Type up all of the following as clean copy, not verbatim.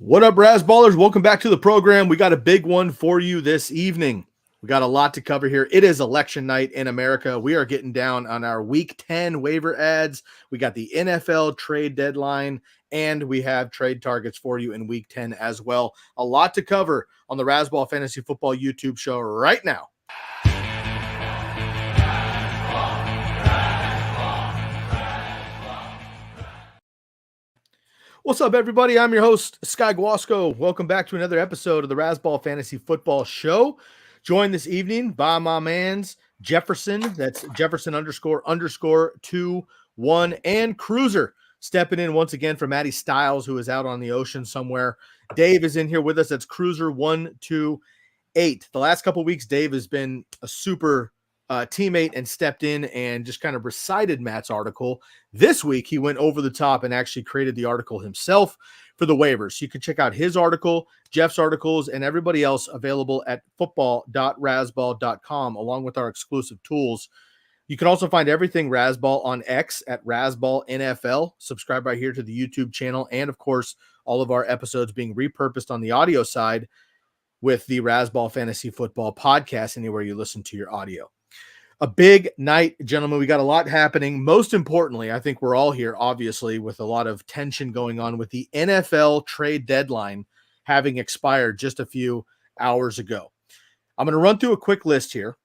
What up, Razzballers? Welcome back to the program. We got a big one for you this evening. We got a lot to cover here. It is election night in America. We are getting down on our Week 10 waiver ads. We got the NFL trade deadline, and we have trade targets for you in Week 10 as well. A lot to cover on the Razzball Fantasy Football YouTube show right now. What's up, everybody? I'm your host, Sky Guasco. Welcome back to another episode of the Razzball Fantasy Football Show. Joined this evening by my mans, Jefferson. That's Jefferson __21, and Cruiser stepping in once again for Matty Styles, who is out on the ocean somewhere. Dave is in here with us. That's Cruiser128. The last couple of weeks, Dave has been a super teammate and stepped in and just kind of recited Matt's article. This week, he went over the top and actually created the article himself for the waivers. You can check out his article, Jeff's articles, and everybody else available at football.razzball.com, along with our exclusive tools. You can also find everything Razzball on X at Razzball NFL. Subscribe right here to the YouTube channel. And, of course, all of our episodes being repurposed on the audio side with the Razzball Fantasy Football podcast, anywhere you listen to your audio. A big night, gentlemen. We got a lot happening. Most importantly, I think we're all here, obviously, with a lot of tension going on with the NFL trade deadline having expired just a few hours ago. I'm going to run through a quick list here,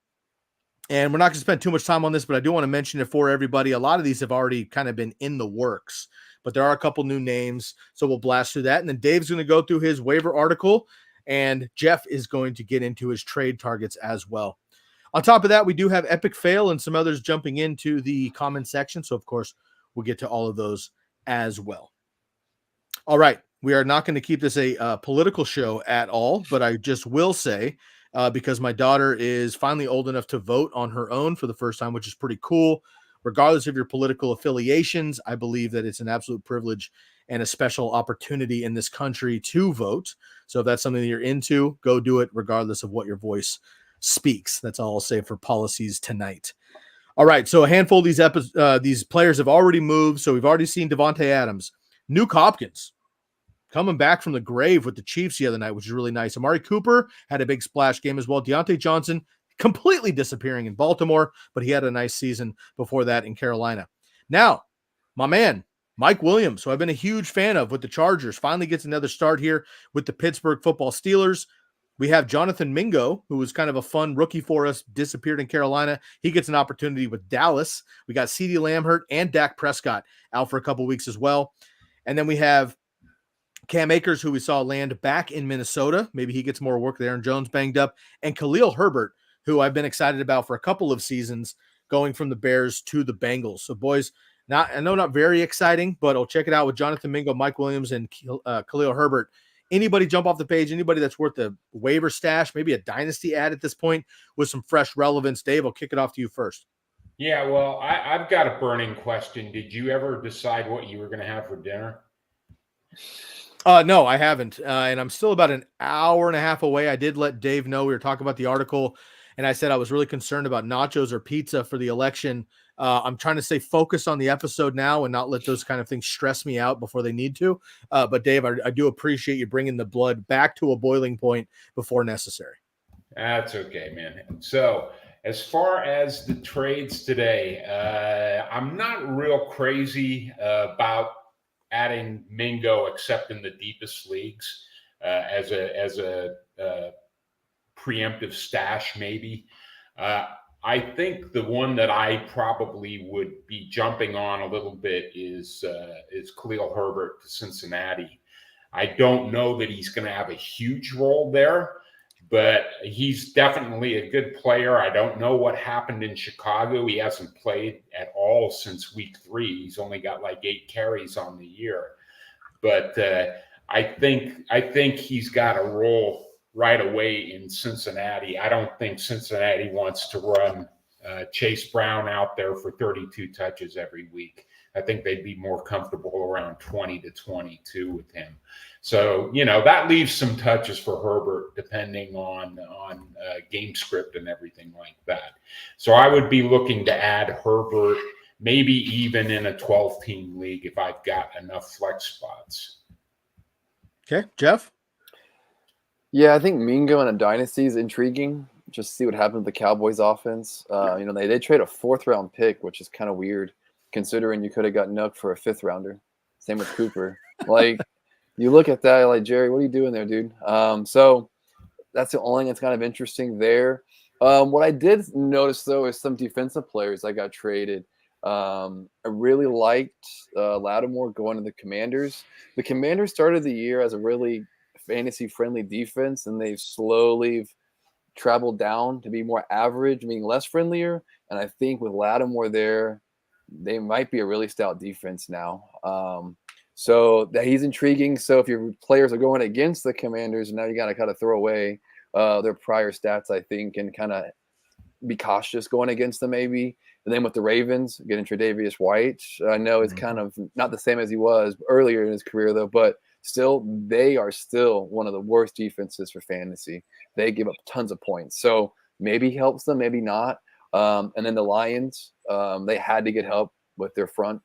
and we're not going to spend too much time on this, but I do want to mention it for everybody. A lot of these have already kind of been in the works, but there are a couple new names, so we'll blast through that. And then Dave's going to go through his waiver article, and Jeff is going to get into his trade targets as well. On top of that, we do have Epic Fail and some others jumping into the comment section. So, of course, we'll get to all of those as well. All right. We are not going to keep this a political show at all, but I just will say, because my daughter is finally old enough to vote on her own for the first time, which is pretty cool. Regardless of your political affiliations, I believe that it's an absolute privilege and a special opportunity in this country to vote. So if that's something that you're into, go do it regardless of what your voice speaks. That's all I'll say for policies tonight. All right, so a handful of these players have already moved. So we've already seen Devontae Adams, Nuke Hopkins coming back from the grave with the Chiefs the other night, which is really nice. Amari Cooper had a big splash game as well. Deontay Johnson completely disappearing in Baltimore, but he had a nice season before that in Carolina. Now, my man, Mike Williams, who I've been a huge fan of with the Chargers, finally gets another start here with the Pittsburgh Football Steelers. We have Jonathan Mingo, who was kind of a fun rookie for us, disappeared in Carolina. He gets an opportunity with Dallas. We got CeeDee Lamb hurt and Dak Prescott out for a couple weeks as well. And then we have Cam Akers, who we saw land back in Minnesota. Maybe he gets more work there. And Jones banged up. And Khalil Herbert, who I've been excited about for a couple of seasons, going from the Bears to the Bengals. So, boys, I know not very exciting, but I'll check it out with Jonathan Mingo, Mike Williams, and Khalil Herbert. Anybody jump off the page, anybody that's worth a waiver stash, maybe a dynasty ad at this point with some fresh relevance. Dave, I'll kick it off to you first. Yeah, well, I've got a burning question. Did you ever decide what you were going to have for dinner? No, I haven't. And I'm still about an hour and a half away. I did let Dave know we were talking about the article, and I said I was really concerned about nachos or pizza for the election. I'm trying to stay focused on the episode now and not let those kind of things stress me out before they need to. But Dave, I do appreciate you bringing the blood back to a boiling point before necessary. That's okay, man. So as far as the trades today, I'm not real crazy about adding Mingo, except in the deepest leagues as a preemptive stash, maybe. I think the one that I probably would be jumping on a little bit is Khalil Herbert to Cincinnati. I don't know that he's going to have a huge role there, but he's definitely a good player. I don't know what happened in Chicago. He hasn't played at all since week 3. He's only got like 8 carries on the year. But I think he's got a role right away in Cincinnati. I don't think Cincinnati wants to run Chase Brown out there for 32 touches every week. I think they'd be more comfortable around 20 to 22 with him. So, that leaves some touches for Herbert depending on game script and everything like that. So I would be looking to add Herbert, maybe even in a 12-team league if I've got enough flex spots. Okay, Jeff? Yeah, I think Mingo in a dynasty is intriguing. Just see what happens with the Cowboys offense. They did trade a 4th-round pick, which is kind of weird considering you could have got Nook for a 5th-rounder. Same with Cooper. Like, you look at that, like, Jerry, what are you doing there, dude? So that's the only thing that's kind of interesting there. What I did notice, though, is some defensive players that got traded. I really liked Lattimore going to the Commanders. The Commanders started the year as a really fantasy-friendly defense, and they've slowly traveled down to be more average, meaning less friendlier. And I think with Lattimore there, they might be a really stout defense now. So that he's intriguing. So if your players are going against the Commanders, now you got to kind of throw away their prior stats, I think, and kind of be cautious going against them maybe. And then with the Ravens, getting Tre'Davious White, I know it's kind of not the same as he was earlier in his career, though, but still, they are still one of the worst defenses for fantasy. They give up tons of points. So maybe he helps them, maybe not. And then the Lions, they had to get help with their front,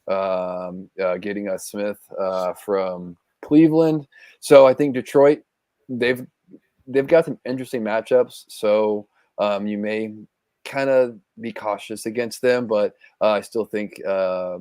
getting a Smith from Cleveland. So I think Detroit, they've got some interesting matchups. So you may kind of be cautious against them, but I still think the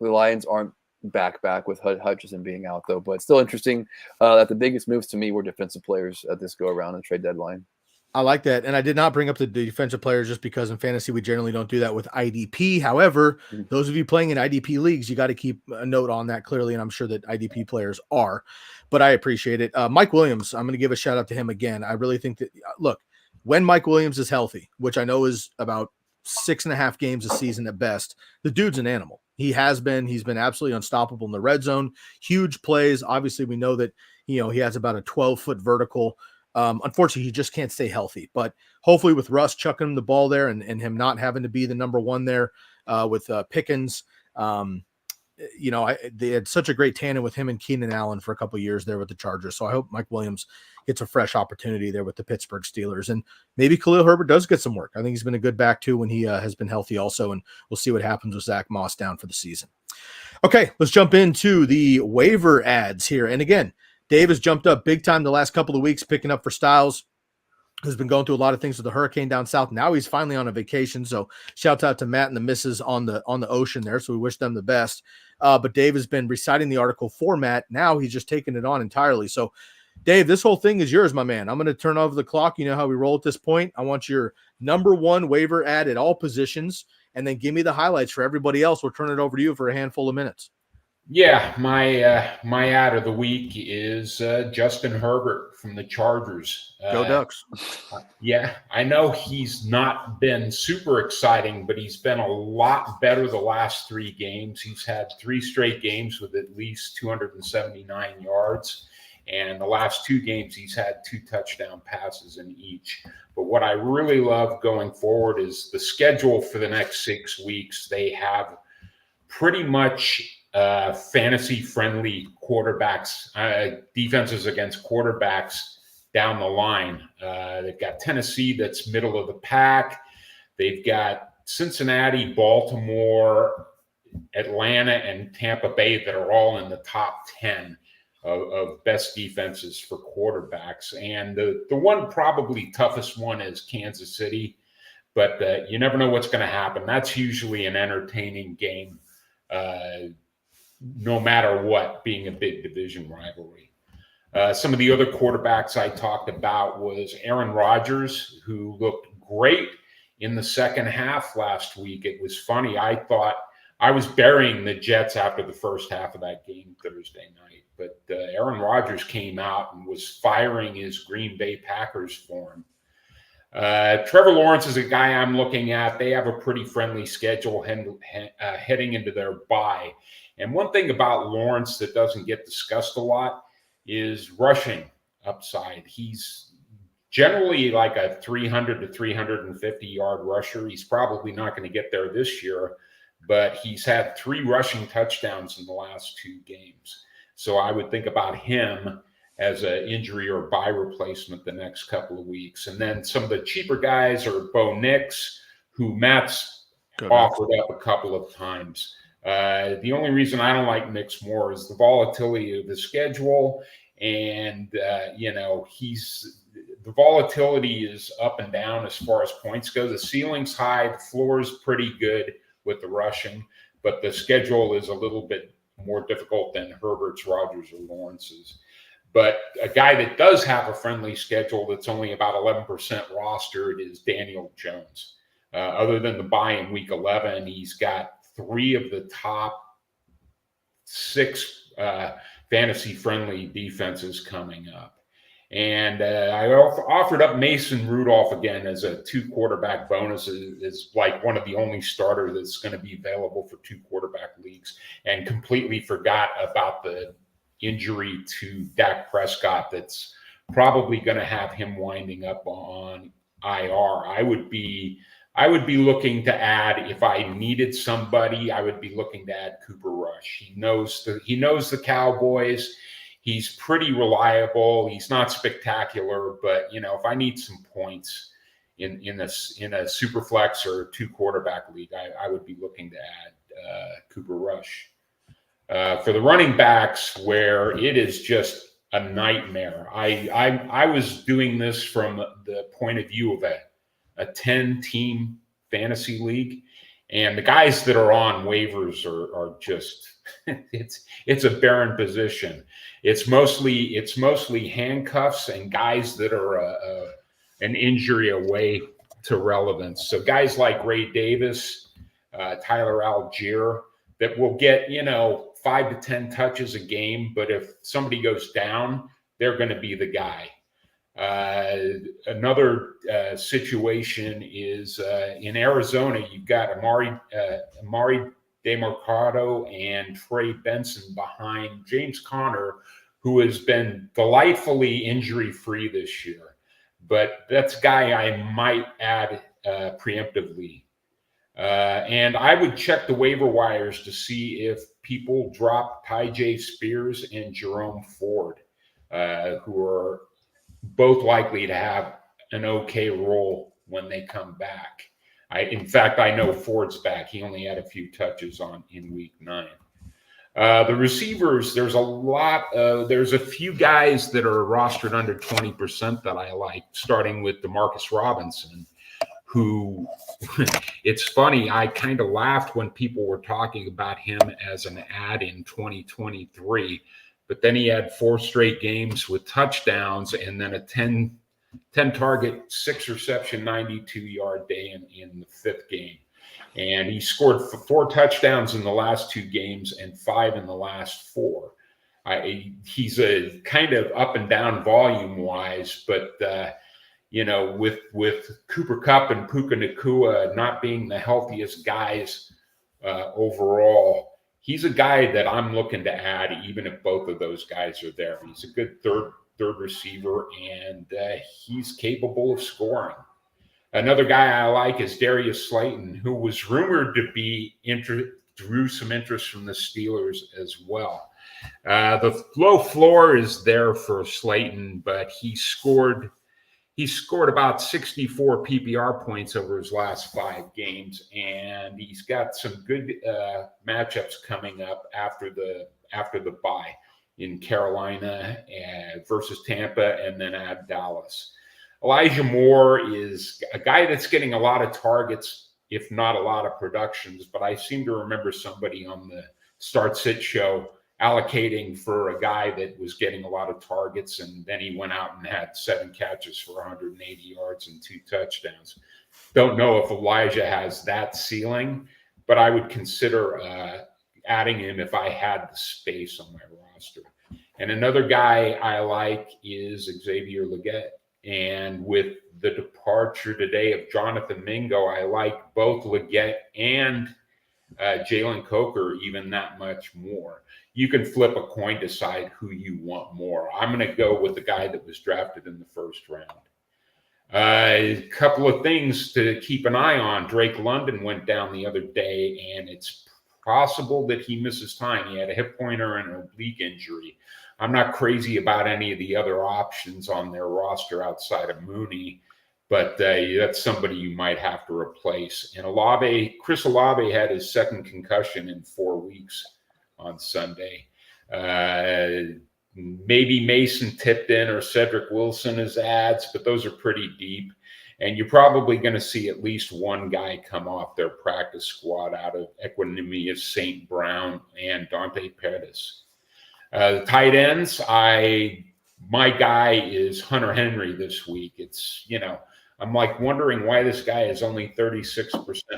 Lions aren't back with Hutchinson being out, though. But still interesting that the biggest moves to me were defensive players at this go around and trade deadline. I like that. And I did not bring up the defensive players just because in fantasy, we generally don't do that with IDP. However, those of you playing in IDP leagues, you got to keep a note on that clearly. And I'm sure that IDP players are, but I appreciate it. Mike Williams, I'm going to give a shout out to him again. I really think that, look, when Mike Williams is healthy, which I know is about 6.5 games a season at best, the dude's an animal. He's been absolutely unstoppable in the red zone, huge plays. Obviously we know that, he has about a 12-foot vertical. Unfortunately, he just can't stay healthy, but hopefully with Russ chucking him the ball there and him not having to be the number one there with Pickens, they had such a great tandem with him and Keenan Allen for a couple of years there with the Chargers. So I hope Mike Williams gets a fresh opportunity there with the Pittsburgh Steelers, and maybe Khalil Herbert does get some work. I think he's been a good back too when he has been healthy also, and we'll see what happens with Zach Moss down for the season. Okay, let's jump into the waiver ads here. And again, Dave has jumped up big time the last couple of weeks, picking up for Styles, who's been going through a lot of things with the hurricane down south. Now he's finally on a vacation. So shouts out to Matt and the missus on the ocean there. So we wish them the best. But Dave has been reciting the article for Matt. Now he's just taking it on entirely. So Dave, this whole thing is yours, my man. I'm going to turn over the clock. You know how we roll at this point. I want your number one waiver ad at all positions, and then give me the highlights for everybody else. We'll turn it over to you for a handful of minutes. Yeah, my ad of the week is Justin Herbert from the Chargers. Go Ducks. Yeah, I know he's not been super exciting, but he's been a lot better the last 3 games. He's had 3 straight games with at least 279 yards. And the last 2 games, he's had 2 touchdown passes in each. But what I really love going forward is the schedule for the next 6 weeks. They have pretty much fantasy-friendly quarterbacks, defenses against quarterbacks down the line. They've got Tennessee that's middle of the pack. They've got Cincinnati, Baltimore, Atlanta, and Tampa Bay that are all in the top 10 of best defenses for quarterbacks. And the one probably toughest one is Kansas City, but you never know what's going to happen. That's usually an entertaining game, no matter what, being a big division rivalry. Some of the other quarterbacks I talked about was Aaron Rodgers, who looked great in the second half last week. It was funny. I thought I was burying the Jets after the first half of that game Thursday night, but Aaron Rodgers came out and was firing his Green Bay Packers for him. Trevor Lawrence is a guy I'm looking at. They have a pretty friendly schedule heading into their bye. And one thing about Lawrence that doesn't get discussed a lot is rushing upside. He's generally like a 300 to 350 yard rusher. He's probably not going to get there this year, but he's had 3 rushing touchdowns in the last 2 games. So I would think about him as an injury or bye replacement the next couple of weeks. And then some of the cheaper guys are Bo Nix, who Matt's offered up a couple of times. The only reason I don't like Mix more is the volatility of the schedule. And, the volatility is up and down as far as points go. The ceiling's high, the floor is pretty good with the rushing, but the schedule is a little bit more difficult than Herbert's, Rodgers, or Lawrence's. But a guy that does have a friendly schedule that's only about 11% rostered is Daniel Jones. Other than the bye in week 11, he's got 3 of the top 6 fantasy-friendly defenses coming up. And I offered up Mason Rudolph again as a 2-quarterback bonus. Is like one of the only starters that's going to be available for 2-quarterback leagues, and completely forgot about the injury to Dak Prescott that's probably going to have him winding up on IR. I would be looking to add, if I needed somebody, I would be looking to add Cooper Rush. He knows the Cowboys. He's pretty reliable. He's not spectacular, but if I need some points in a super flex or 2-quarterback league, I would be looking to add Cooper Rush. For the running backs, where it is just a nightmare, I was doing this from the point of view of a 10-team fantasy league, and the guys that are on waivers are just it's a barren position. It's mostly handcuffs and guys that are an injury away to relevance. So guys like Ray Davis, Tyler Algier, that will get 5 to 10 touches a game, but if somebody goes down, they're going to be the guy. Another situation is in Arizona. You've got Amari DeMarcado and Trey Benson behind James Conner, who has been delightfully injury-free this year. But that's a guy I might add preemptively. And I would check the waiver wires to see if people drop Tyjae Spears and Jerome Ford, who are both likely to have an okay role when they come back. In fact, I know Ford's back. He only had a few touches in week 9. The receivers, there's a few guys that are rostered under 20% that I like, starting with Demarcus Robinson, who it's funny, I kind of laughed when people were talking about him as an ad in 2023, but then he had 4 straight games with touchdowns and then a 10 target, 6 reception, 92-yard day in the 5th game. And he scored 4 touchdowns in the last 2 games and 5 in the last 4. He's a kind of up and down volume wise, but with Cooper Kupp and Puka Nacua not being the healthiest guys overall, he's a guy that I'm looking to add, even if both of those guys are there. He's a good third receiver, and he's capable of scoring. Another guy I like is Darius Slayton, who was rumored to be drew some interest from the Steelers as well. The low floor is there for Slayton, but he scored about 64 PPR points over his last 5 games, and he's got some good matchups coming up after the bye in Carolina versus Tampa, and then at Dallas. Elijah Moore is a guy that's getting a lot of targets, if not a lot of productions, but I seem to remember somebody on the Start Sit show allocating for a guy that was getting a lot of targets, and then he went out and had 7 catches for 180 yards and 2 touchdowns. Don't know if Elijah has that ceiling, but I would consider adding him if I had the space on my roster. And another guy I like is Xavier Legette. And with the departure today of Jonathan Mingo, I like both Legette and Jalen Coker even that much more. You can flip a coin, decide who you want more. I'm going to go with the guy that was drafted in the 1st round. A couple of things to keep an eye on. Drake London went down the other day, and it's possible that he misses time. He had a hip pointer and an oblique injury. I'm not crazy about any of the other options on their roster outside of Mooney, but that's somebody you might have to replace. And Chris Olave had his second concussion in 4 weeks on Sunday. Maybe Mason tipped in or Cedric Wilson as ads, but those are pretty deep. And you're probably going to see at least one guy come off their practice squad out of Equanimous St. Brown and Dante Pettis. The tight ends, my guy is Hunter Henry this week. It's, I'm like wondering why this guy is only 36%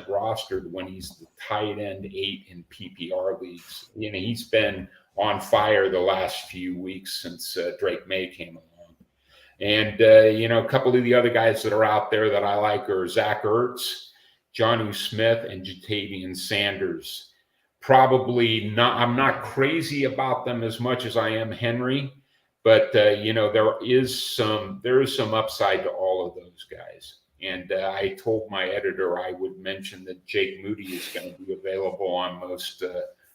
rostered when he's the tight end 8 in PPR leagues. He's been on fire the last few weeks since Drake May came along. And, a couple of the other guys that are out there that I like are Zach Ertz, Jonnu Smith, and Jatavian Sanders. Probably not, I'm not crazy about them as much as I am Henry, but, there is some upside to all of those guys. And I told my editor I would mention that Jake Moody is going to be available on most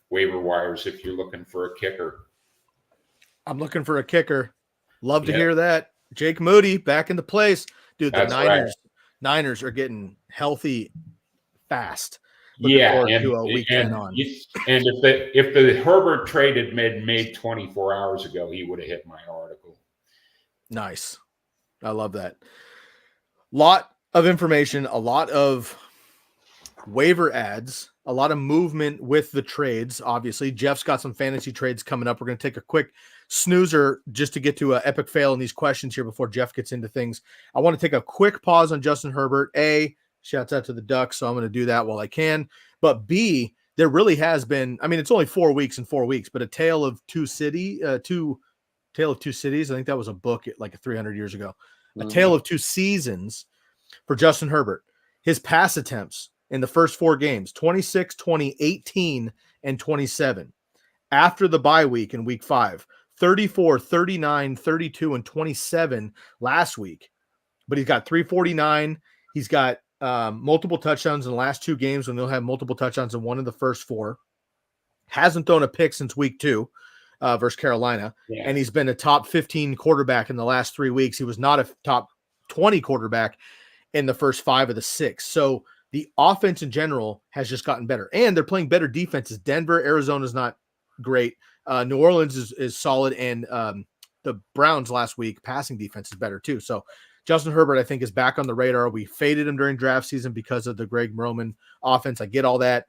waiver wires if you're looking for a kicker. I'm looking for a kicker. Love to hear that. Jake Moody back in the place. Dude, the Niners are getting healthy fast. Looking forward to a week 10 on. And if the Herbert trade had been made 24 hours ago, he would have hit my article. Nice. I love that. Lot of information, a lot of waiver ads, a lot of movement with the trades. Obviously, Jeff's got some fantasy trades coming up. We're going to take a quick snoozer just to get to an epic fail in these questions here before Jeff gets into things. I want to take a quick pause on Justin Herbert. A, shouts out to the Ducks, so I'm going to do that while I can. But B, there really has been, it's only 4 weeks and 4 weeks, but a tale of two cities. I think that was a book like 300 years ago. A tale of two seasons for Justin Herbert. His pass attempts in the first 4 games, 26, 20, 18, and 27. After the bye week in week 5, 34, 39, 32, and 27 last week. But he's got 349. He's got multiple touchdowns in the last 2 games when they'll have multiple touchdowns in one of the first 4. Hasn't thrown a pick since week 2 versus Carolina. Yeah. And he's been a top 15 quarterback in the last 3 weeks. He was not a top 20 quarterback in the first 5 of the 6. So the offense in general has just gotten better. And they're playing better defenses. Denver, Arizona is not great. New Orleans is solid. And the Browns last week, passing defense is better too. So Justin Herbert, I think, is back on the radar. We faded him during draft season because of the Greg Roman offense. I get all that,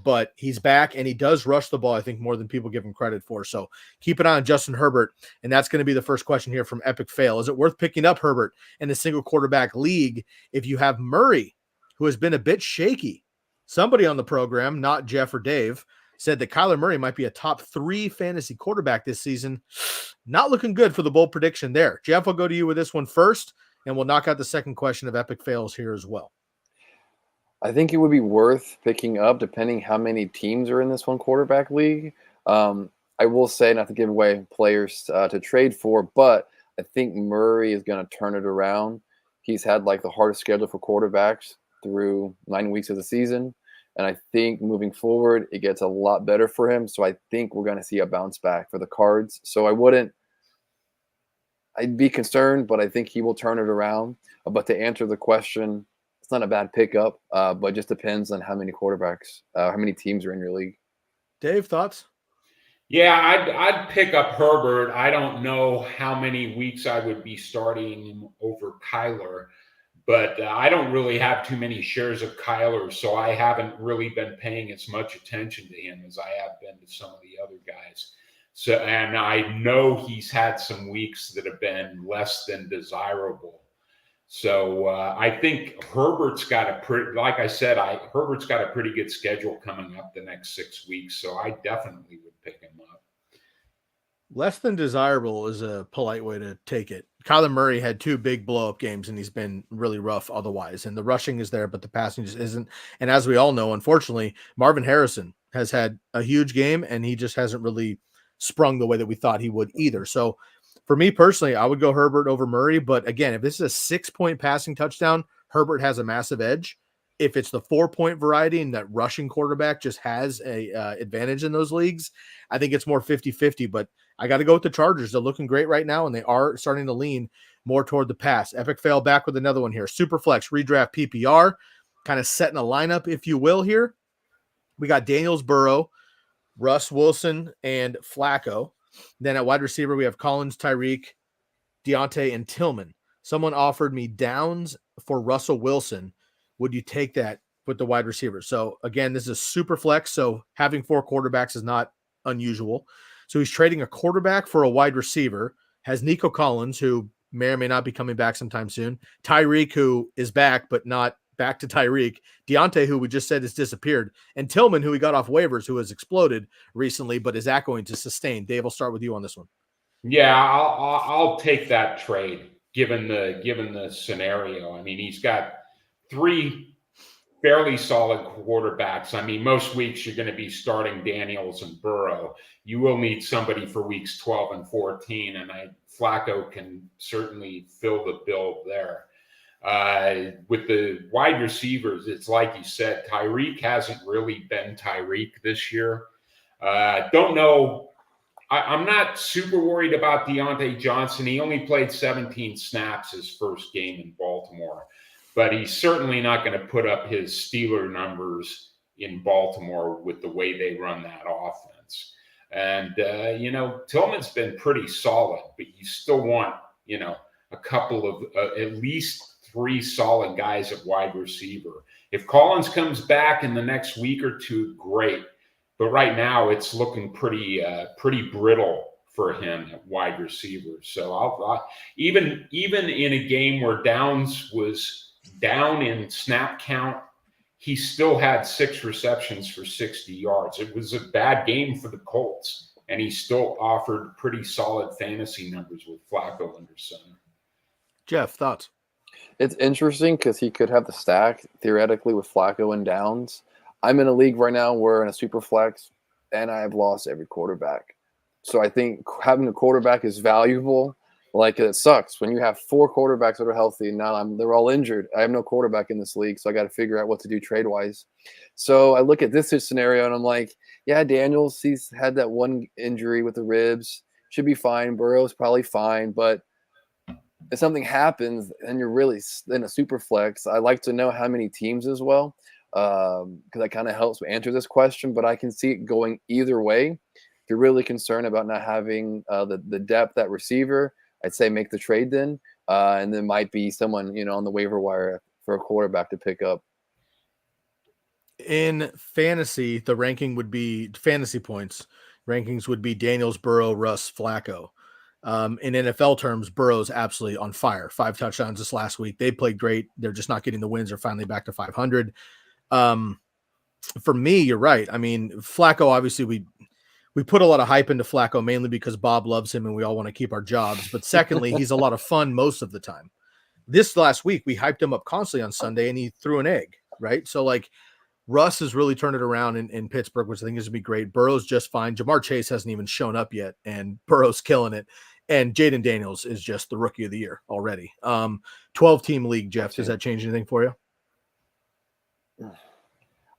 but he's back, and he does rush the ball, I think, more than people give him credit for. So keep an eye on Justin Herbert, and that's going to be the first question here from Epic Fail. Is it worth picking up Herbert in a single quarterback league if you have Murray, who has been a bit shaky? Somebody on the program, not Jeff or Dave, said that Kyler Murray might be a top 3 fantasy quarterback this season. Not looking good for the bold prediction there. Jeff, I'll go to you with this one first, and we'll knock out the second question of Epic Fails here as well. I think it would be worth picking up depending how many teams are in this one quarterback league. I will say, not to give away players to trade for, but I think Murray is going to turn it around. He's had like the hardest schedule for quarterbacks through 9 weeks of the season. And I think moving forward, it gets a lot better for him. So I think we're going to see a bounce back for the Cards. So I'd be concerned, but I think he will turn it around. But to answer the question, it's not a bad pickup, but it just depends on how many quarterbacks, how many teams are in your league. Dave, thoughts? Yeah, I'd pick up Herbert. I don't know how many weeks I would be starting him over Kyler, but I don't really have too many shares of Kyler, so I haven't really been paying as much attention to him as I have been to some of the other guys. So, and I know he's had some weeks that have been less than desirable. So I think Herbert's got a pretty good schedule coming up the next 6 weeks. So I definitely would pick him up. Less than desirable is a polite way to take it. Kyler Murray had 2 big blow-up games, and he's been really rough otherwise. And the rushing is there, but the passing just isn't. And as we all know, unfortunately, Marvin Harrison has had a huge game, and he just hasn't really sprung the way that we thought he would either. So for me personally, I would go Herbert over Murray. But again, if this is a 6-point passing touchdown, Herbert has a massive edge. If it's the 4-point variety and that rushing quarterback just has a advantage in those leagues, I think it's more 50-50. But I got to go with the Chargers. They're looking great right now, and they are starting to lean more toward the pass. Epic Fail back with another one here. Superflex redraft PPR, kind of setting a lineup, if you will, here. We got Daniels, Burrow, Russ Wilson, and Flacco. Then at wide receiver, we have Collins, Tyreek, Deontay, and Tillman. Someone offered me Downs for Russell Wilson. Would you take that with the wide receiver? So again, this is super flex. So having 4 quarterbacks is not unusual. So he's trading a quarterback for a wide receiver, has Nico Collins, who may or may not be coming back sometime soon, Tyreek, who is back, but not back to Tyreek, Deontay, who we just said has disappeared, and Tillman, who we got off waivers, who has exploded recently, but is that going to sustain? Dave, I'll start with you on this one. Yeah, I'll take that trade given the scenario. I mean, he's got 3 fairly solid quarterbacks. I mean, most weeks you're going to be starting Daniels and Burrow. You will need somebody for weeks 12 and 14, and Flacco can certainly fill the bill there. With the wide receivers, it's like you said, Tyreek hasn't really been Tyreek this year. Don't know. I'm not super worried about Deontay Johnson. He only played 17 snaps his first game in Baltimore, but he's certainly not going to put up his Steeler numbers in Baltimore with the way they run that offense. And, Tillman's been pretty solid, but you still want, a couple of at least 3 solid guys at wide receiver. If Collins comes back in the next week or 2, great. But right now it's looking pretty brittle for him at wide receiver. So I'll even in a game where Downs was down in snap count, he still had 6 receptions for 60 yards. It was a bad game for the Colts, and he still offered pretty solid fantasy numbers with Flacco under center. Jeff, thoughts? It's interesting because he could have the stack theoretically with Flacco and Downs. I'm in a league right now. We're in a super flex, and I've lost every quarterback. So I think having a quarterback is valuable. Like, it sucks when you have 4 quarterbacks that are healthy, and now they're all injured. I have no quarterback in this league, so I got to figure out what to do trade-wise. So I look at this scenario, and I'm like, yeah, Daniels, he's had that one injury with the ribs. Should be fine. Burrow's probably fine, but if something happens and you're really in a super flex, I like to know how many teams as well. Because that kind of helps me answer this question, but I can see it going either way. If you're really concerned about not having the depth at receiver, I'd say make the trade then, and there might be someone on the waiver wire for a quarterback to pick up. In fantasy, the ranking would be fantasy points. Rankings would be Daniels, Burrow, Russ, Flacco. In NFL terms, Burrow's absolutely on fire. 5 touchdowns this last week. They played great. They're just not getting the wins. They're finally back to 500. For me, you're right. I mean, Flacco, obviously we put a lot of hype into Flacco mainly because Bob loves him and we all want to keep our jobs. But secondly, he's a lot of fun most of the time. This last week, we hyped him up constantly on Sunday and he threw an egg, right? So like Russ has really turned it around in Pittsburgh, which I think is going to be great. Burrow's just fine. Jamar Chase hasn't even shown up yet and Burrow's killing it. And Jaden Daniels is just the rookie of the year already. 12-team league, Jeff. Does that change anything for you?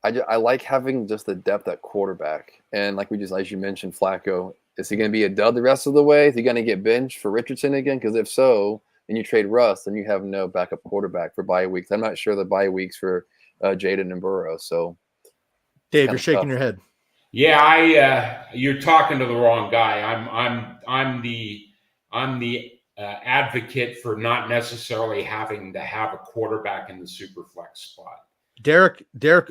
I like having just the depth at quarterback. And like as you mentioned, Flacco, is he going to be a dud the rest of the way? Is he going to get benched for Richardson again? Because if so, and you trade Russ, then you have no backup quarterback for bye weeks. I'm not sure the bye weeks for Jaden and Burrow. So, Dave, you're shaking your head. Yeah, you're talking to the wrong guy. I'm the advocate for not necessarily having to have a quarterback in the super flex spot. Derek,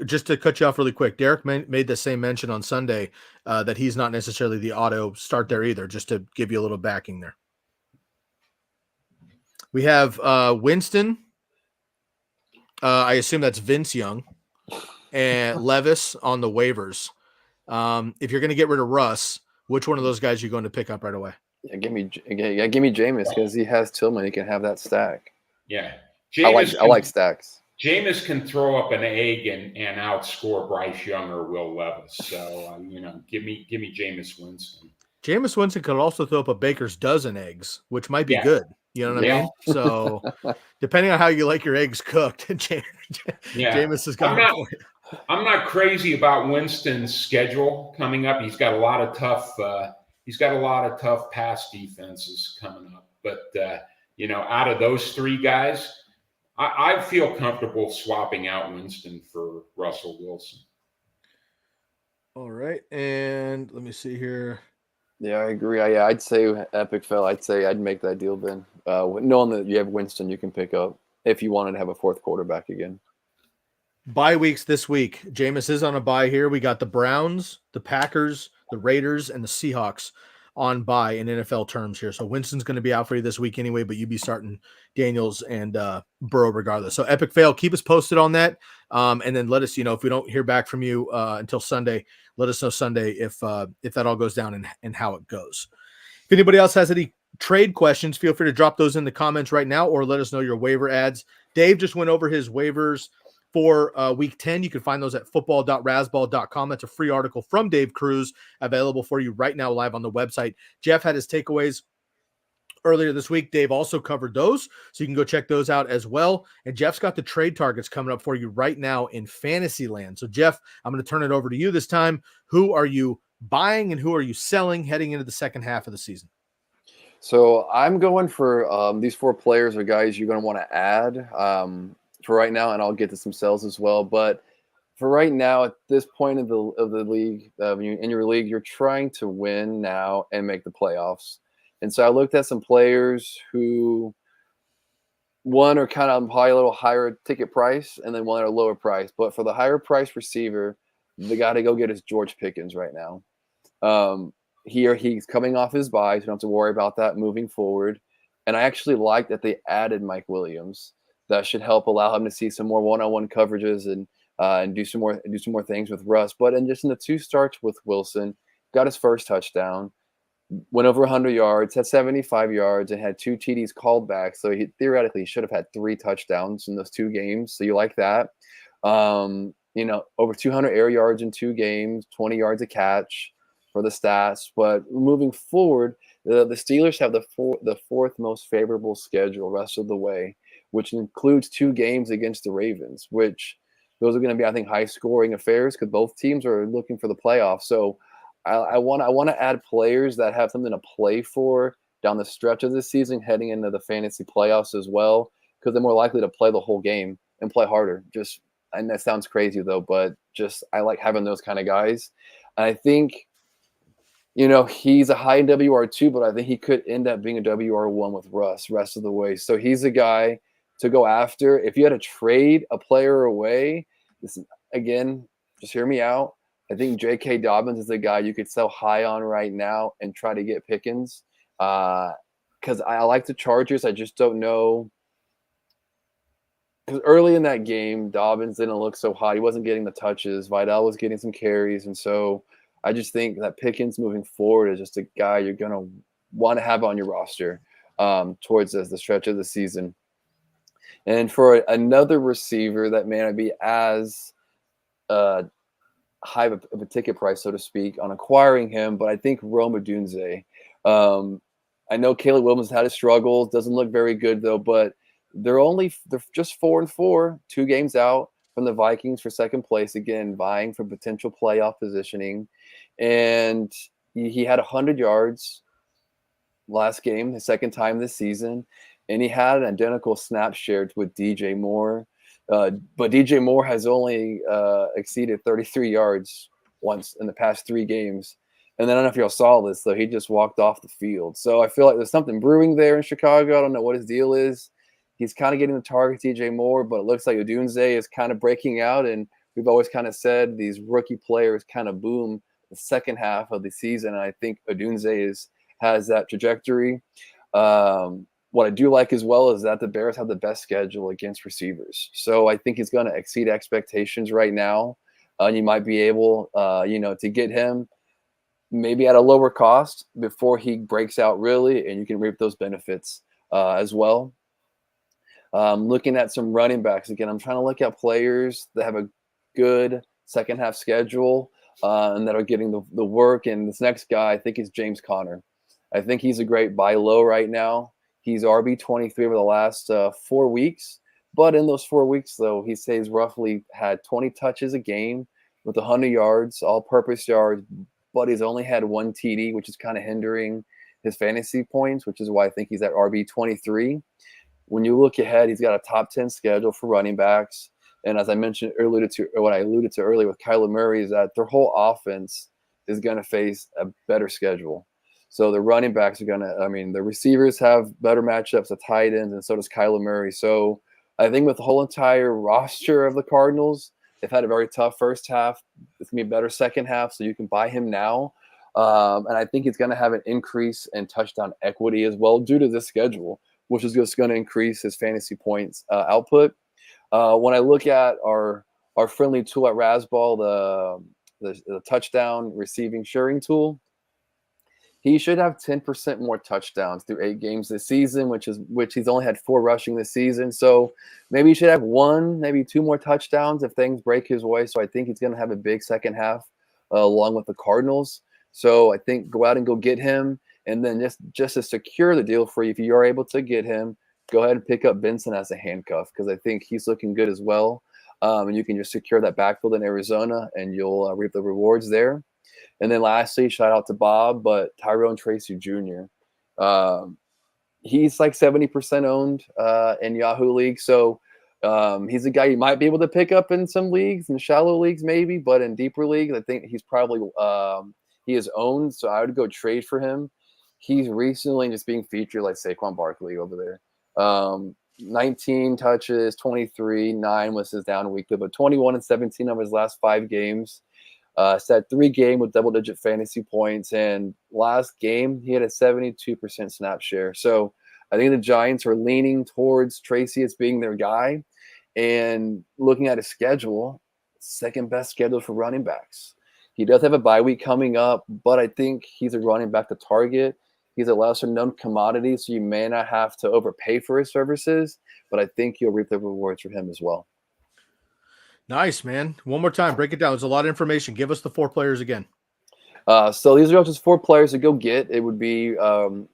just to cut you off really quick, Derek made the same mention on Sunday that he's not necessarily the auto start there either, just to give you a little backing there. We have Winston. I assume that's Vince Young and Levis on the waivers. If you're going to get rid of Russ, which one of those guys are you going to pick up right away? Yeah, give me Jameis because he has Tillman. He can have that stack. Yeah, I like stacks. Jameis can throw up an egg and outscore Bryce Young or Will Levis. So give me Jameis Winston. Jameis Winston could also throw up a baker's dozen eggs, which might be good. You know what I mean? So depending on how you like your eggs cooked, Jameis is going for it. I'm not crazy about Winston's schedule coming up. He's got a lot of tough pass defenses coming up. But out of those three guys, I feel comfortable swapping out Winston for Russell Wilson. All right. And let me see here. Yeah, I agree. I'd say Epic fell. I'd say I'd make that deal, Ben. Knowing that you have Winston, you can pick up if you wanted to have a fourth quarterback again. Bye weeks this week. Jameis is on a bye here. We got the Browns, the Packers, the Raiders, and the Seahawks on bye in NFL terms here. So Winston's going to be out for you this week anyway, but you'd be starting Daniels and Burrow regardless. So epic fail. Keep us posted on that. And then let us, if we don't hear back from you until Sunday, let us know Sunday if that all goes down and how it goes. If anybody else has any trade questions, feel free to drop those in the comments right now or let us know your waiver ads. Dave just went over his waivers for week 10. You can find those at football.rasball.com. That's a free article from Dave Cruz available for you right now live on the website. Jeff had his takeaways earlier this week. Dave also covered those, so you can go check those out as well. And Jeff's got the trade targets coming up for you right now in fantasy land. So Jeff, I'm going to turn it over to you this time. Who are you buying and who are you selling heading into the second half of the season? So I'm going for these four players are guys you're going to want to add for right now, and I'll get to some sales as well. But for right now, at this point of the league, in your league, you're trying to win now and make the playoffs. And so I looked at some players who one are kind of probably a little higher ticket price, and then one are lower price. But for the higher price receiver, the guy to go get is George Pickens right now. He's coming off his bye, so you don't have to worry about that moving forward. And I actually like that they added Mike Williams. That should help allow him to see some more one-on-one coverages and do some more things with Russ. But in the 2 starts with Wilson, got his first touchdown, went over 100 yards, had 75 yards, and had 2 TDs called back. So he theoretically should have had 3 touchdowns in those 2 games. So you like that. Over 200 air yards in 2 games, 20 yards a catch for the stats. But moving forward, the Steelers have the fourth most favorable schedule rest of the way, which includes 2 games against the Ravens, which those are going to be, I think, high-scoring affairs because both teams are looking for the playoffs. So I want to add players that have something to play for down the stretch of the season, heading into the fantasy playoffs as well, because they're more likely to play the whole game and play harder. And that sounds crazy though, but I like having those kind of guys. And I think, he's a high WR2, but I think he could end up being a WR1 with Russ rest of the way. So he's a guy to go after. If you had to trade a player away, again, just hear me out. I think J.K. Dobbins is the guy you could sell high on right now and try to get Pickens because I like the Chargers. I just don't know. Because early in that game, Dobbins didn't look so hot. He wasn't getting the touches. Vidal was getting some carries. And so I just think that Pickens moving forward is just a guy you're going to want to have on your roster towards the stretch of the season. And for another receiver that may not be as high of a ticket price, so to speak, on acquiring him, but I think Rome Odunze. I know Caleb Williams had his struggles, doesn't look very good though, but they're just 4-4, 2 games out from the Vikings for second place, again, vying for potential playoff positioning. And he had 100 yards last game, his second time this season, and he had an identical snap shared with DJ Moore. But DJ Moore has only exceeded 33 yards once in the past 3 games. And then I don't know if y'all saw this, though. He just walked off the field. So I feel like there's something brewing there in Chicago. I don't know what his deal is. He's kind of getting the target, DJ Moore, but it looks like Odunze is kind of breaking out. And we've always kind of said these rookie players kind of boom the second half of the season. And I think Odunze has that trajectory. What I do like as well is that the Bears have the best schedule against receivers. So I think he's going to exceed expectations right now. And you might be able, to get him maybe at a lower cost before he breaks out really, and you can reap those benefits as well. Looking at some running backs again, I'm trying to look at players that have a good second half schedule and that are getting the work. And this next guy, I think, is James Conner. I think he's a great buy low right now. He's RB23 over the last 4 weeks. But in those 4 weeks, though, he says roughly had 20 touches a game with 100 yards, all-purpose yards, but he's only had 1 TD, which is kind of hindering his fantasy points, which is why I think he's at RB23. When you look ahead, he's got a top 10 schedule for running backs. And as I mentioned earlier, what I alluded to earlier with Kyler Murray, is that their whole offense is going to face a better schedule. So the running backs are the receivers have better matchups, the tight ends, and so does Kyler Murray. So I think with the whole entire roster of the Cardinals, they've had a very tough first half. It's going to be a better second half, so you can buy him now. And I think he's going to have an increase in touchdown equity as well due to this schedule, which is just going to increase his fantasy points output. When I look at our friendly tool at Razzball, the touchdown receiving sharing tool, he should have 10% more touchdowns through 8 games this season, which he's only had 4 rushing this season. So maybe he should have 1, maybe 2 more touchdowns if things break his way. So I think he's going to have a big second half along with the Cardinals. So I think go out and go get him. And then just to secure the deal for you, if you are able to get him, go ahead and pick up Benson as a handcuff, because I think he's looking good as well. And you can just secure that backfield in Arizona, and you'll reap the rewards there. And then lastly, shout out to Bob, but Tyrone Tracy Jr. He's like 70% owned in Yahoo League. So he's a guy you might be able to pick up in some leagues, in shallow leagues maybe, but in deeper leagues, I think he's probably he is owned. So I would go trade for him. He's recently just being featured like Saquon Barkley over there. 19 touches, 23, 9 was his down weekly, but 21 and 17 of his last 5 games. Set 3 game with double-digit fantasy points, and last game he had a 72% snap share. So I think the Giants are leaning towards Tracy as being their guy, and looking at his schedule, second best schedule for running backs. He does have a bye week coming up, but I think he's a running back to target. He's a lesser known commodity, so you may not have to overpay for his services, but I think you'll reap the rewards for him as well. Nice, man. One more time, break it down. There's a lot of information. Give us the 4 players again. So these are just 4 players to go get. It would be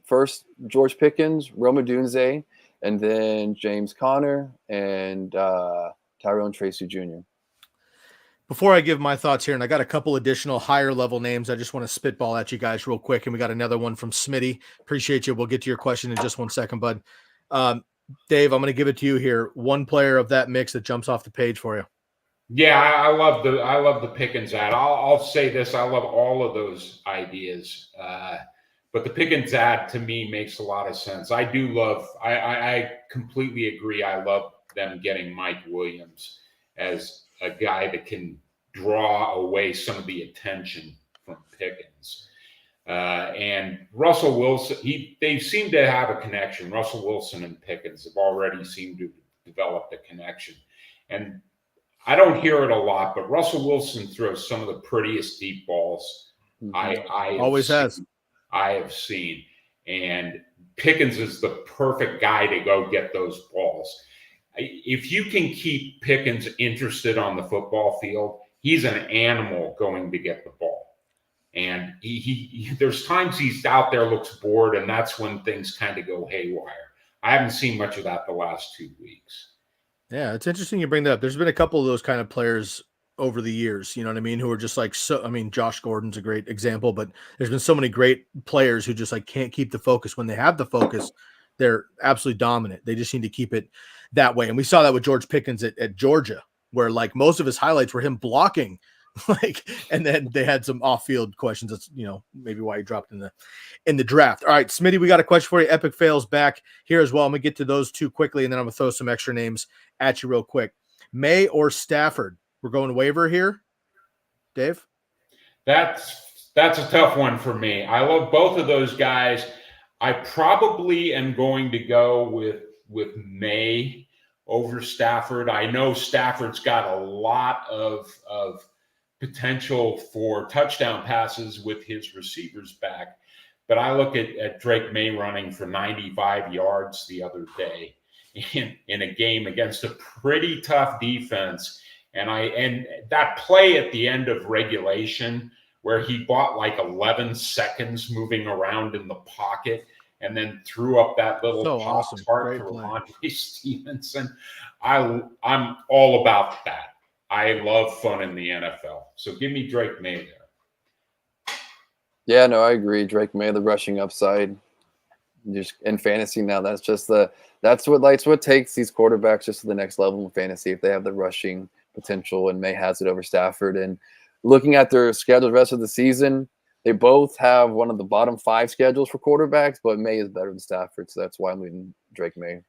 first George Pickens, Rome Odunze, and then James Conner and Tyrone Tracy Jr. Before I give my thoughts here, and I got a couple additional higher level names, I just want to spitball at you guys real quick. And we got another one from Smitty. Appreciate you. We'll get to your question in just one second, bud. Dave, I'm going to give it to you here. One player of that mix that jumps off the page for you. Yeah, I love the Pickens ad. I'll say this: I love all of those ideas, but the Pickens ad to me makes a lot of sense. I do love. I completely agree. I love them getting Mike Williams as a guy that can draw away some of the attention from Pickens. And Russell Wilson, they seem to have a connection. Russell Wilson and Pickens have already seemed to develop a connection. And I don't hear it a lot, but Russell Wilson throws some of the prettiest deep balls I have seen. And Pickens is the perfect guy to go get those balls. If you can keep Pickens interested on the football field, he's an animal going to get the ball. And he there's times he's out there, looks bored, and that's when things kind of go haywire. I haven't seen much of that the last 2 weeks. Yeah, it's interesting you bring that up. There's been a couple of those kind of players over the years, you know what I mean, who are just like, so, I mean, Josh Gordon's a great example, but there's been so many great players who just like can't keep the focus. When they have the focus, they're absolutely dominant. They just need to keep it that way. And we saw that with George Pickens at Georgia, where like most of his highlights were him blocking, like, and then they had some off-field questions. That's, you know, maybe why he dropped in the draft. All right, Smitty, we got a question for you. Epic Fails back here as well. I'm gonna get to those 2 quickly, and then I'm gonna throw some extra names at you real quick. May or Stafford? We're going waiver here, Dave. That's a tough one for me. I love both of those guys. I probably am going to go with May over Stafford. I know Stafford's got a lot of potential for touchdown passes with his receivers back, but I look at Drake May running for 95 yards the other day in a game against a pretty tough defense. And that play at the end of regulation where he bought like 11 seconds moving around in the pocket and then threw up that little pop tart to Ramondre Stevenson. I'm all about that. I love fun in the NFL. So give me Drake May there. Yeah, no, I agree. Drake May, the rushing upside just in fantasy now. That's what takes these quarterbacks just to the next level in fantasy if they have the rushing potential, and May has it over Stafford. And looking at their schedule the rest of the season, they both have one of the bottom 5 schedules for quarterbacks, but May is better than Stafford, so that's why I'm leaving Drake May.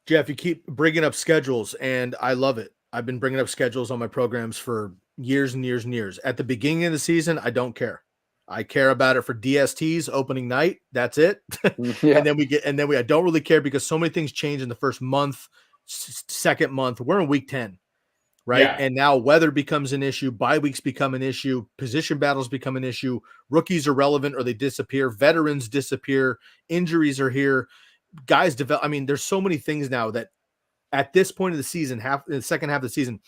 Jeff, you keep bringing up schedules, and I love it. I've been bringing up schedules on my programs for years and years and years. At the beginning of the season, I don't care. I care about it for DSTs opening night. That's it. Yeah. and then I don't really care because so many things change in the first month, second month. We're in week 10, right? Yeah. And now weather becomes an issue. Bye weeks become an issue. Position battles become an issue. Rookies are relevant or they disappear. Veterans disappear. Injuries are here. Guys develop. I mean, there's so many things now that at this point of the season, the second half of the season,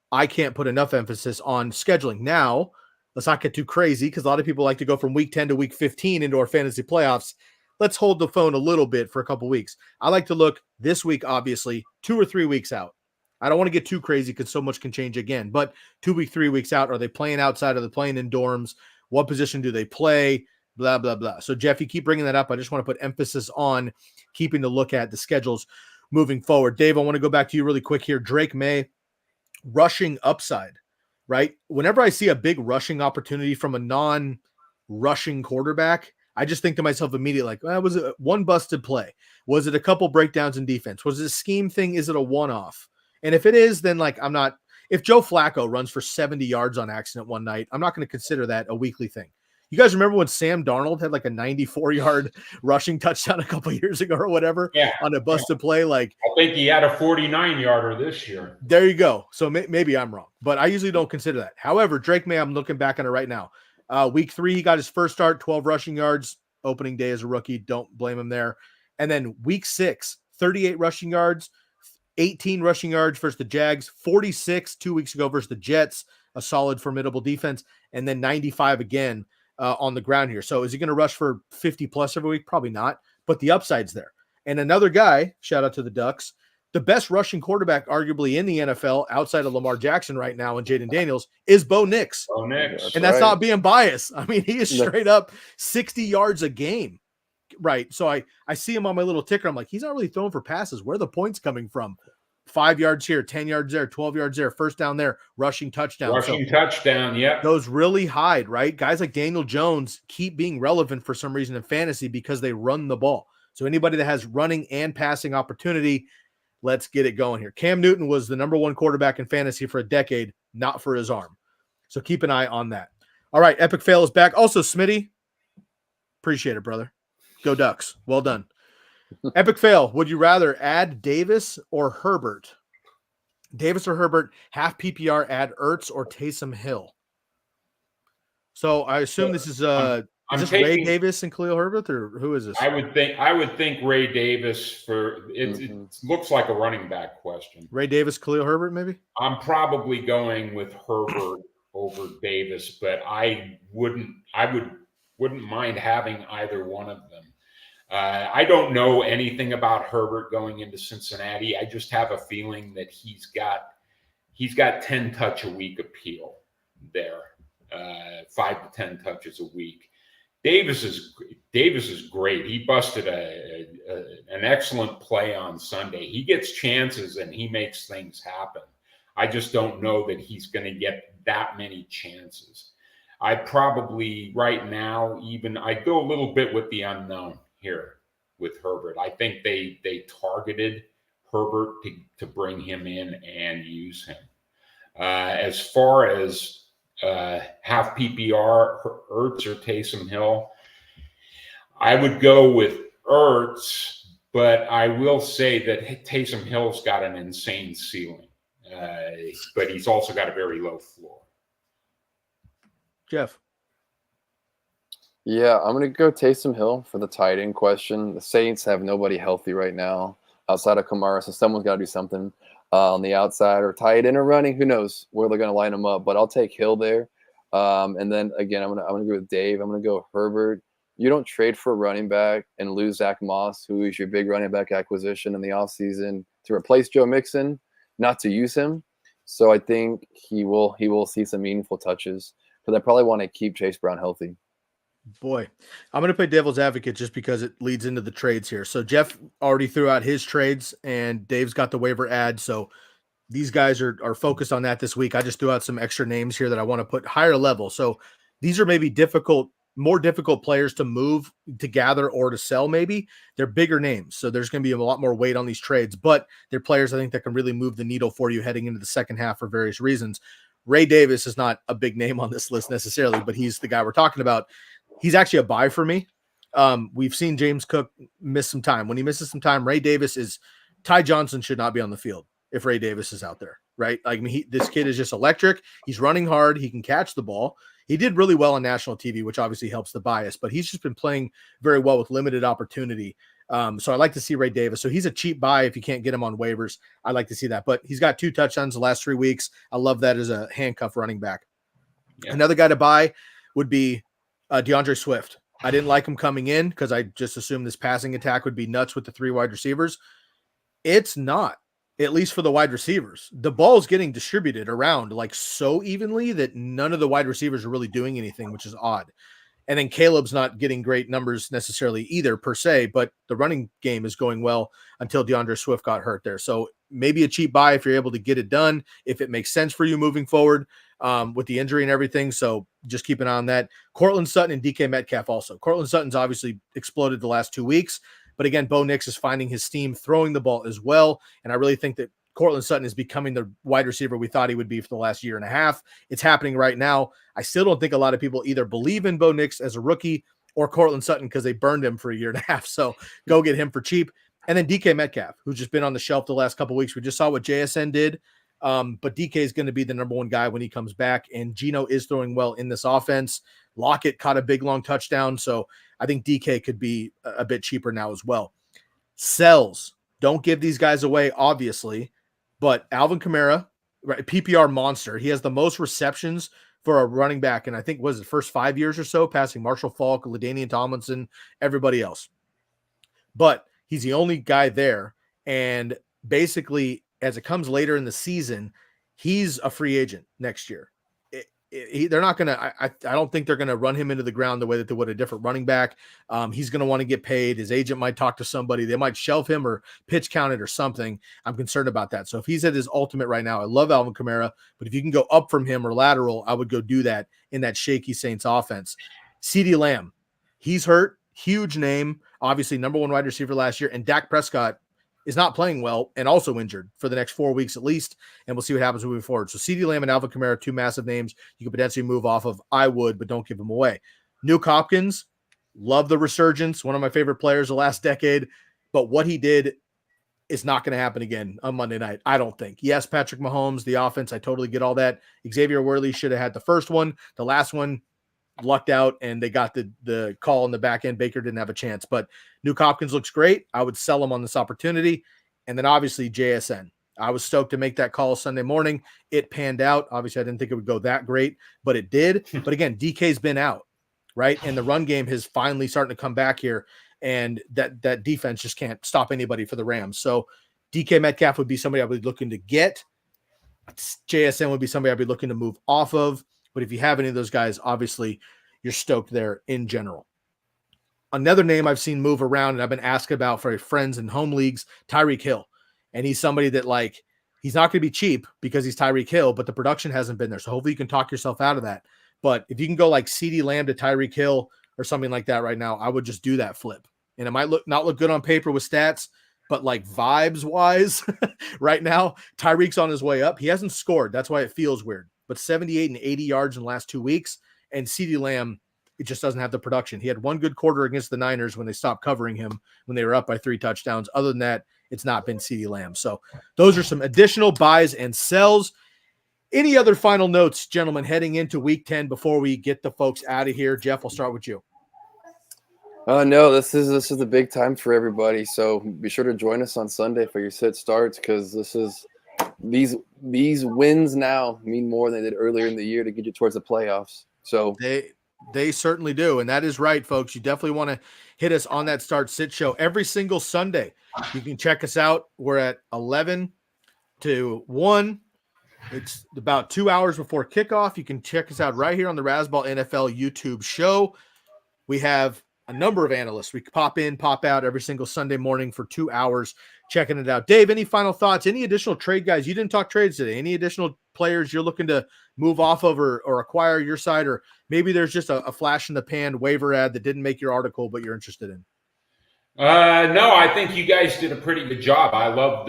I can't put enough emphasis on scheduling. Now, let's not get too crazy because a lot of people like to go from week 10 to week 15 into our fantasy playoffs. Let's hold the phone a little bit for a couple weeks. I like to look this week, obviously, 2 or 3 weeks out. I don't want to get too crazy because so much can change again, but 3 weeks out, are they playing outside? Are they playing in dorms? What position do they play? Blah, blah, blah. So, Jeff, you keep bringing that up. I just want to put emphasis on keeping the look at the schedules moving forward. Dave, I want to go back to you really quick here. Drake May, rushing upside, right? Whenever I see a big rushing opportunity from a non-rushing quarterback, I just think to myself immediately, like, well, was it one busted play? Was it a couple breakdowns in defense? Was it a scheme thing? Is it a one-off? And if it is, then like I'm not – if Joe Flacco runs for 70 yards on accident one night, I'm not going to consider that a weekly thing. You guys remember when Sam Darnold had like a 94-yard rushing touchdown a couple years ago or whatever on a busted play? Like, I think he had a 49-yarder this year. There you go. So maybe I'm wrong, but I usually don't consider that. However, Drake May, I'm looking back on it right now. Week 3, he got his first start, 12 rushing yards, opening day as a rookie. Don't blame him there. And then week 6, 38 rushing yards, 18 rushing yards versus the Jags, 46 2 weeks ago versus the Jets, a solid, formidable defense, and then 95 again on the ground here. So is he going to rush for 50 plus every week? Probably not, but the upside's there. And another guy, shout out to the Ducks, the best rushing quarterback arguably in the NFL outside of Lamar Jackson right now and Jaden Daniels is Bo Nix. Bo Nix. And that's not being biased. I mean, he is straight up 60 yards a game. Right. So I see him on my little ticker. I'm like, he's not really throwing for passes. Where are the points coming from? 5 yards here, 10 yards there, 12 yards there, first down there, rushing touchdown. Touchdown, yep. Those really hide, right? Guys like Daniel Jones keep being relevant for some reason in fantasy because they run the ball. So anybody that has running and passing opportunity, let's get it going here. Cam Newton was the number 1 quarterback in fantasy for a decade, not for his arm. So keep an eye on that. All right, Epic Fail is back. Also, Smitty, appreciate it, brother. Go Ducks. Well done. Epic Fail, would you rather add Davis or Herbert? Davis or Herbert, half PPR, add Ertz or Taysom Hill? So I assume this is Ray Davis and Khalil Herbert, or who is this? I would think Ray Davis for it. It looks like a running back question. Ray Davis, Khalil Herbert, maybe. I'm probably going with Herbert over Davis, but I wouldn't mind having either one of them. I don't know anything about Herbert going into Cincinnati. I just have a feeling that he's got 10 touch a week appeal there, 5 to 10 touches a week. Davis is great. He busted an excellent play on Sunday. He gets chances and he makes things happen. I just don't know that he's going to get that many chances. I probably right now I'd go a little bit with the unknown here with Herbert. I think they targeted Herbert to bring him in and use him. As far as half PPR, Ertz or Taysom Hill, I would go with Ertz, but I will say that Taysom Hill's got an insane ceiling, but he's also got a very low floor. Jeff. Yeah, I'm going to go Taysom Hill for the tight end question. The Saints have nobody healthy right now outside of Kamara, so someone's got to do something on the outside or tight end or running. Who knows where they're going to line them up, but I'll take Hill there. And then, again, I'm going to go with Dave. I'm going to go Herbert. You don't trade for a running back and lose Zach Moss, who is your big running back acquisition in the offseason, to replace Joe Mixon, not to use him. So I think he will see some meaningful touches because I probably want to keep Chase Brown healthy. Boy, I'm going to play devil's advocate just because it leads into the trades here. So Jeff already threw out his trades, and Dave's got the waiver ad. So these guys are focused on that this week. I just threw out some extra names here that I want to put higher level. So these are maybe more difficult players to move, to gather, or to sell. Maybe they're bigger names, so there's going to be a lot more weight on these trades. But they're players I think that can really move the needle for you heading into the second half for various reasons. Ray Davis is not a big name on this list necessarily, but he's the guy we're talking about. He's actually a buy for me. We've seen James Cook miss some time. When he misses some time, Ray Davis is Ty Johnson should not be on the field if Ray Davis is out there, right? Like, I mean, this kid is just electric. He's running hard. He can catch the ball. He did really well on national TV, which obviously helps the bias, but he's just been playing very well with limited opportunity. So I like to see Ray Davis. So he's a cheap buy if you can't get him on waivers. I like to see that, but he's got 2 touchdowns the last 3 weeks. I love that as a handcuff running back. Yeah. Another guy to buy would be DeAndre Swift. I didn't like him coming in because I just assumed this passing attack would be nuts with the 3 wide receivers. It's not, at least for the wide receivers. The ball's getting distributed around like so evenly that none of the wide receivers are really doing anything, which is odd. And then Caleb's not getting great numbers necessarily either per se, but the running game is going well until DeAndre Swift got hurt there. So maybe a cheap buy if you're able to get it done, if it makes sense for you moving forward with the injury and everything. So just keep an eye on that. Cortland Sutton and DK Metcalf also. Cortland Sutton's obviously exploded the last 2 weeks, but again, Bo Nix is finding his steam throwing the ball as well. And I really think that Cortland Sutton is becoming the wide receiver we thought he would be for the last year and a half. It's happening right now. I still don't think a lot of people either believe in Bo Nix as a rookie or Cortland Sutton because they burned him for a year and a half. So go get him for cheap. And then DK Metcalf, who's just been on the shelf the last couple of weeks. We just saw what JSN did. But DK is going to be the number 1 guy when he comes back. And Geno is throwing well in this offense. Lockett caught a big, long touchdown. So I think DK could be a bit cheaper now as well. Sells. Don't give these guys away, obviously. But Alvin Kamara, right, PPR monster. He has the most receptions for a running back. And I think was the first 5 years or so, passing Marshall Faulk, LaDainian Tomlinson, everybody else. But he's the only guy there. And basically, as it comes later in the season, he's a free agent next year. They're not going to, I don't think they're going to run him into the ground the way that they would a different running back. He's going to want to get paid. His agent might talk to somebody. They might shelve him or pitch count it or something. I'm concerned about that. So if he's at his ultimate right now, I love Alvin Kamara, but if you can go up from him or lateral, I would go do that in that shaky Saints offense. CeeDee Lamb, he's hurt. Huge name, obviously number 1 wide receiver last year. And Dak Prescott is not playing well and also injured for the next 4 weeks at least. And we'll see what happens moving forward. So CeeDee Lamb and Alvin Kamara, 2 massive names you could potentially move off of. I would, but don't give them away. Nuke Hopkins, love the resurgence. One of my favorite players the last decade, but what he did is not going to happen again on Monday night. I don't think. Yes, Patrick Mahomes, the offense, I totally get all that. Xavier Worley should have had the first one. The last one lucked out and they got the call in the back end. Baker didn't have a chance, but Nuke Hopkins looks great. I would sell him on this opportunity. And then obviously JSN. I was stoked to make that call Sunday morning. It panned out. Obviously I didn't think it would go that great, but it did. But again, DK's been out, right? And the run game has finally starting to come back here. And that defense just can't stop anybody for the Rams. So DK Metcalf would be somebody I would be looking to get. JSN would be somebody I'd be looking to move off of. But if you have any of those guys, obviously you're stoked there in general. Another name I've seen move around and I've been asked about for friends in home leagues, Tyreek Hill. And he's somebody that like, he's not going to be cheap because he's Tyreek Hill, but the production hasn't been there. So hopefully you can talk yourself out of that. But if you can go like CeeDee Lamb to Tyreek Hill or something like that right now, I would just do that flip. And it might not look good on paper with stats, but like vibes wise right now, Tyreek's on his way up. He hasn't scored. That's why it feels weird. But 78 and 80 yards in the last 2 weeks. And CeeDee Lamb, it just doesn't have the production. He had 1 good quarter against the Niners when they stopped covering him when they were up by 3 touchdowns. Other than that, it's not been CeeDee Lamb. So those are some additional buys and sells. Any other final notes, gentlemen, heading into week 10 before we get the folks out of here? Jeff, I'll start with you. No, this is the big time for everybody. So be sure to join us on Sunday for your sit starts because these wins now mean more than they did earlier in the year to get you towards the playoffs. So they certainly do. And that is right, folks. You definitely want to hit us on that start sit show every single Sunday. You can check us out. We're at 11 to 1. It's about 2 hours before kickoff. You can check us out right here on the Razzball NFL YouTube show. We have a number of analysts. We pop in, pop out every single Sunday morning for 2 hours checking it out. Dave, any final thoughts? Any additional trade guys? You didn't talk trades today. Any additional players you're looking to move off of or acquire your side? Or maybe there's just a flash in the pan waiver ad that didn't make your article, but you're interested in? No, I think you guys did a pretty good job. I love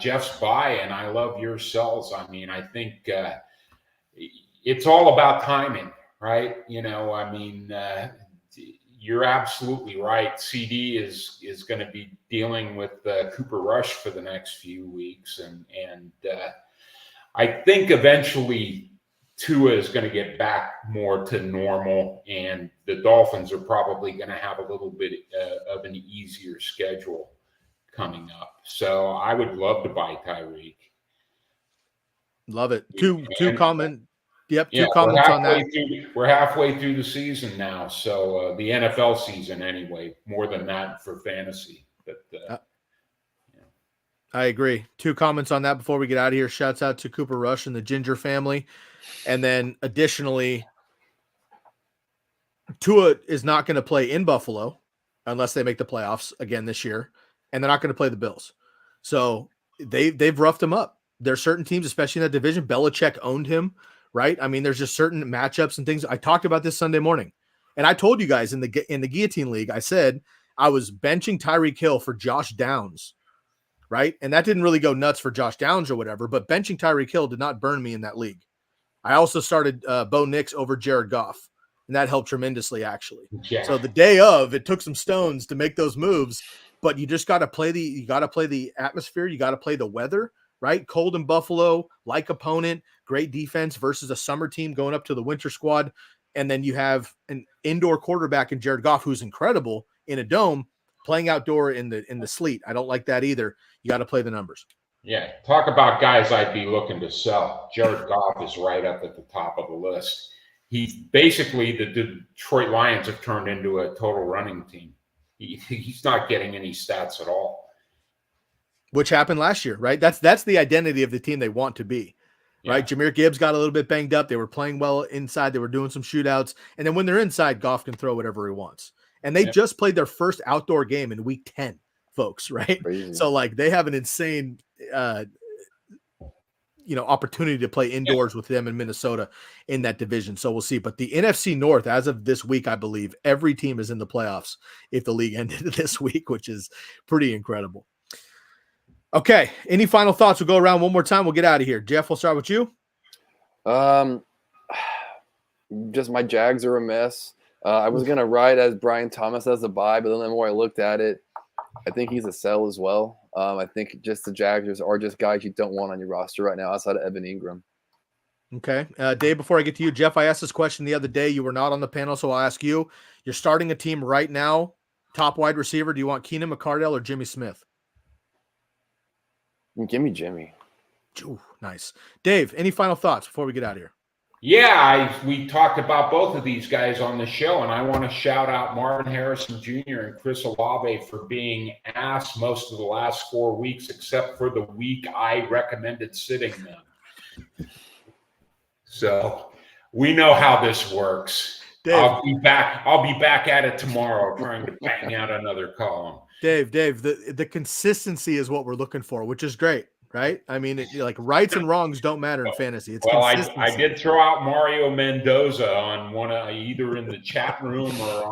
Jeff's buy, and I love your sells. I mean, I think it's all about timing, right? You're absolutely right. CD is going to be dealing with Cooper Rush for the next few weeks, and I think eventually Tua is going to get back more to normal, and the Dolphins are probably going to have a little bit of an easier schedule coming up. So I would love to buy Tyreek. Love it. Two comments on that. We're halfway through the season now, so the NFL season anyway. More than that for fantasy, but. I agree. 2 comments on that before we get out of here. Shouts out to Cooper Rush and the Ginger family. And then additionally, Tua is not going to play in Buffalo unless they make the playoffs again this year. And they're not going to play the Bills. So they've roughed him up. There are certain teams, especially in that division. Belichick owned him, right? I mean, there's just certain matchups and things. I talked about this Sunday morning. And I told you guys in the Guillotine League, I said I was benching Tyreek Hill for Josh Downs. Right. And that didn't really go nuts for Josh Downs or whatever, but benching Tyreek Hill did not burn me in that league. I also started Bo Nix over Jared Goff, and that helped tremendously, actually. Yeah. So the day of, it took some stones to make those moves, but you just got to play the atmosphere. You got to play the weather, right? Cold in Buffalo, like opponent, great defense versus a summer team going up to the winter squad. And then you have an indoor quarterback in Jared Goff, who's incredible in a dome, playing outdoor in the sleet. I don't like that either. You got to play the numbers. Yeah. Talk about guys I'd be looking to sell. Jared Goff is right up at the top of the list. He basically, the Detroit Lions have turned into a total running team. He's not getting any stats at all. Which happened last year, right? That's the identity of the team they want to be, right? Yeah. Jahmyr Gibbs got a little bit banged up. They were playing well inside. They were doing some shootouts. And then when they're inside, Goff can throw whatever he wants. And they just played their first outdoor game in week 10, folks, right? Crazy. So like they have an insane, opportunity to play indoors with them in Minnesota in that division. So we'll see. But the NFC North, as of this week, I believe every team is in the playoffs if the league ended this week, which is pretty incredible. Okay. Any final thoughts? We'll go around one more time. We'll get out of here. Jeff, we'll start with you. Just my Jags are a mess. I was going to ride as Brian Thomas as a buy, but then the more I looked at it, I think he's a sell as well. I think just the Jags are just guys you don't want on your roster right now outside of Evan Ingram. Okay. Dave, before I get to you, Jeff, I asked this question the other day. You were not on the panel, so I'll ask you. You're starting a team right now, top wide receiver. Do you want Keenan McCardell or Jimmy Smith? Give me Jimmy. Ooh, nice. Dave, any final thoughts before we get out of here? Yeah, we talked about both of these guys on the show, and I want to shout out Marvin Harrison Jr. and Chris Olave for being ass most of the last 4 weeks, except for the week I recommended sitting them. So we know how this works. Dave, I'll be back at it tomorrow trying to bang out another column. Dave, the consistency is what we're looking for, which is great. Right? I mean, like rights and wrongs don't matter in fantasy. It's consistency. I did throw out Mario Mendoza on one either in the chat room or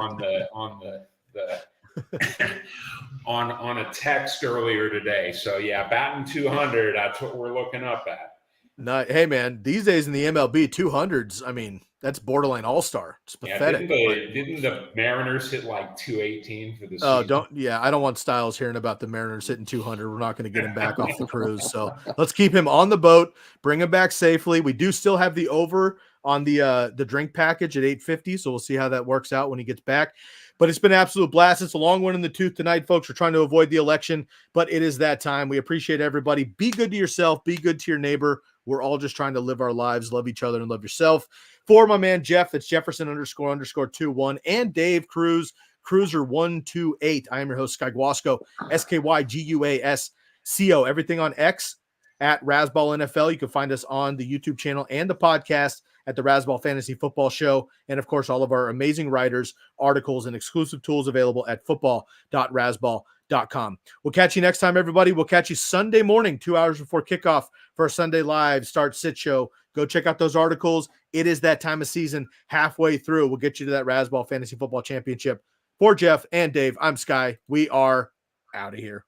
on a text earlier today. So yeah, batting 200. That's what we're looking up at. No, hey man, these days in the MLB, 200s. I mean, that's borderline all-star. It's pathetic. Didn't the Mariners hit like 218 for the season? I don't want Styles hearing about the Mariners hitting 200. We're not going to get him back off the cruise. So let's keep him on the boat, bring him back safely. We do still have the over on the drink package at 850. So we'll see how that works out when he gets back. But it's been an absolute blast. It's a long one in the tooth tonight, folks. We're trying to avoid the election, but it is that time. We appreciate everybody. Be good to yourself. Be good to your neighbor. We're all just trying to live our lives, love each other, and love yourself. For my man Jeff, that's Jefferson__21, and Dave Cruz, Cruiser128. I am your host, Sky Guasco, SkyGuasco. Everything on X at Razzball NFL. You can find us on the YouTube channel and the podcast at the Razzball Fantasy Football Show. And of course, all of our amazing writers, articles, and exclusive tools available at football.razzball.com. We'll catch you next time, everybody. We'll catch you Sunday morning, 2 hours before kickoff for our Sunday Live Start Sit Show. Go check out those articles. It is that time of season halfway through. We'll get you to that Razzball Fantasy Football Championship. For Jeff and Dave, I'm Sky. We are out of here.